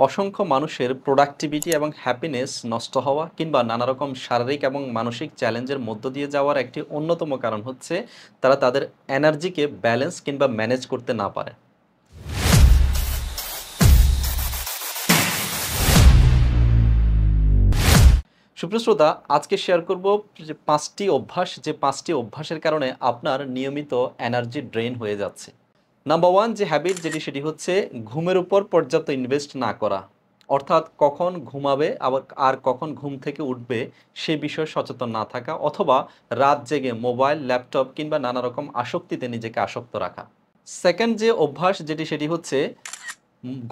অসংখ্য মানুষের প্রোডাক্টিভিটি এবং হ্যাপিনেস নষ্ট হওয়া কিংবা নানা রকম শারীরিক এবং মানসিক চ্যালেঞ্জের মধ্য দিয়ে যাওয়ার একটি অন্যতম কারণ হচ্ছে তারা তাদের এনার্জিকে ব্যালেন্স কিংবা ম্যানেজ করতে না পারে। সুপ্রিয় শ্রোতা, আজকে শেয়ার করব যে পাঁচটি অভ্যাসের কারণে আপনার নিয়মিত এনার্জি ড্রেন হয়ে যাচ্ছে। নাম্বার ওয়ান যে হ্যাবিট সেটি হচ্ছে ঘুমের উপর পর্যাপ্ত ইনভেস্ট না করা। অর্থাৎ কখন ঘুমাবে আবার আর কখন ঘুম থেকে উঠবে সে বিষয়ে সচেতন না থাকা, অথবা রাত জেগে মোবাইল, ল্যাপটপ কিংবা নানা রকম আসক্তিতে নিজেকে আসক্ত রাখা। সেকেন্ড যে অভ্যাস সেটি হচ্ছে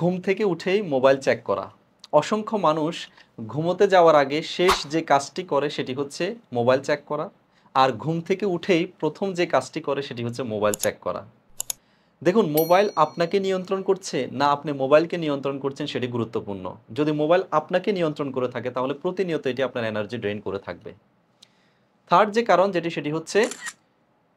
ঘুম থেকে উঠেই মোবাইল চেক করা। অসংখ্য মানুষ ঘুমোতে যাওয়ার আগে শেষ যে কাজটি করে সেটি হচ্ছে মোবাইল চেক করা, আর ঘুম থেকে উঠেই প্রথম যে কাজটি করে সেটি হচ্ছে মোবাইল চেক করা। দেখুন, মোবাইল আপনাকে নিয়ন্ত্রণ করছে না আপনি মোবাইলকে নিয়ন্ত্রণ করছেন সেটি গুরুত্বপূর্ণ। যদি মোবাইল আপনাকে নিয়ন্ত্রণ করে থাকে তাহলে প্রতিনিয়ত এটি আপনার এনার্জি ড্রেন করে থাকবে। থার্ড যে কারণ সেটি হচ্ছে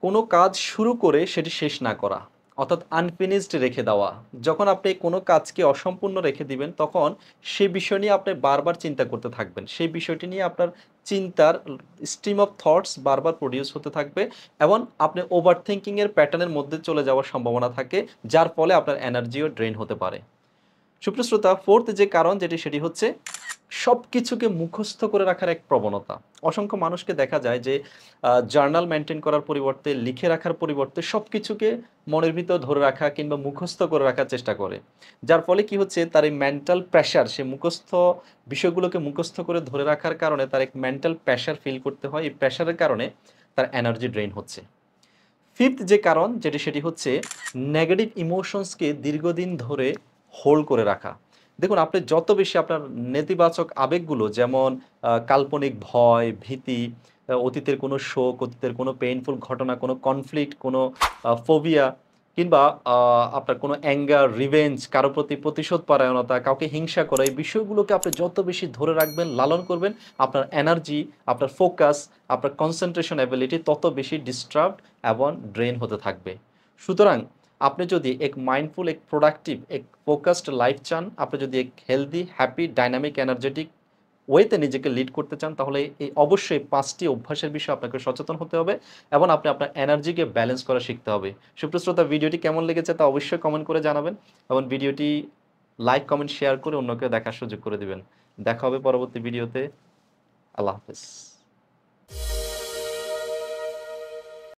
কোনো কাজ শুরু করে সেটি শেষ না করা, অর্থাৎ আনফিনিশড রেখে দেওয়া। যখন আপনি কোনো কাজকে অসম্পূর্ণ রেখে দিবেন তখন সেই বিষয় নিয়ে আপনি বারবার চিন্তা করতে থাকবেন, সেই বিষয়টি নিয়ে আপনার চিন্তার স্ট্রিম অফ থটস বারবার প্রডিউস হতে থাকবে এবং আপনি ওভার থিঙ্কিংয়ের প্যাটার্নের মধ্যে চলে যাওয়ার সম্ভাবনা থাকে, যার ফলে আপনার এনার্জিও ড্রেন হতে পারে। সুপ্রিয় শ্রোতা, ফোর্থ যে কারণ সেটি হচ্ছে সব কিছুকে মুখস্থ করে রাখার এক প্রবণতা। অসংখ্য মানুষকে দেখা যায় যে জার্নাল মেনটেন করার পরিবর্তে, লিখে রাখার পরিবর্তে সব কিছুকে মনের ভিতর ধরে রাখা কিংবা মুখস্থ করে রাখার চেষ্টা করে। যার ফলে কি হচ্ছে, তার এই মেন্টাল প্রেশার, সে বিষয়গুলোকে মুখস্থ করে ধরে রাখার কারণে তার এক মেন্টাল প্রেশার ফিল করতে হয়। এই প্রেশারের কারণে তার এনার্জি ড্রেন হচ্ছে। ফিফথ যে কারণ সেটি হচ্ছে নেগেটিভ ইমোশনসকে দীর্ঘদিন ধরে হোল্ড করে রাখা। দেখুন, আপনি যত বেশি আপনার নেতিবাচক আবেগগুলো, যেমন কাল্পনিক ভয়, ভীতি, অতীতের কোনো শোক, অতীতের কোনো পেইনফুল ঘটনা, কোনো কনফ্লিক্ট, কোনো ফোবিয়া কিংবা আপনার কোনো অ্যাঙ্গার, রিভেঞ্জ, কারো প্রতি প্রতিশোধ পরায়ণতা, কাউকে হিংসা করা, এই বিষয়গুলোকে আপনি যত বেশি ধরে রাখবেন, লালন করবেন, আপনার এনার্জি, আপনার ফোকাস, আপনার কনসেন্ট্রেশন অ্যাবিলিটি তত বেশি ডিস্টার্বড এবং ড্রেন হতে থাকবে। সুতরাং আপনি যদি এক মাইন্ডফুল, এক প্রোডাক্টিভ, এক ফোকাসড লাইফ চান, আপনি যদি এক হেলদি, হ্যাপি, ডাইনামিক, এনার্জেটিক ওয়েতে নিজেকে লিড করতে চান, তাহলে এই অবশ্যই 5টি অভ্যাসের বিষয়ে আপনাকে সচেতন হতে হবে এবং আপনি আপনার এনার্জিকে ব্যালেন্স করা শিখতে হবে। সুপ্রিয় শ্রোতা, ভিডিওটি কেমন লেগেছে তা অবশ্যই কমেন্ট করে জানাবেন এবং ভিডিওটি লাইক, কমেন্ট, শেয়ার করে অন্যকে দেখার সুযোগ করে দিবেন। দেখা হবে পরবর্তী ভিডিওতে। আল্লাহ হাফেজ।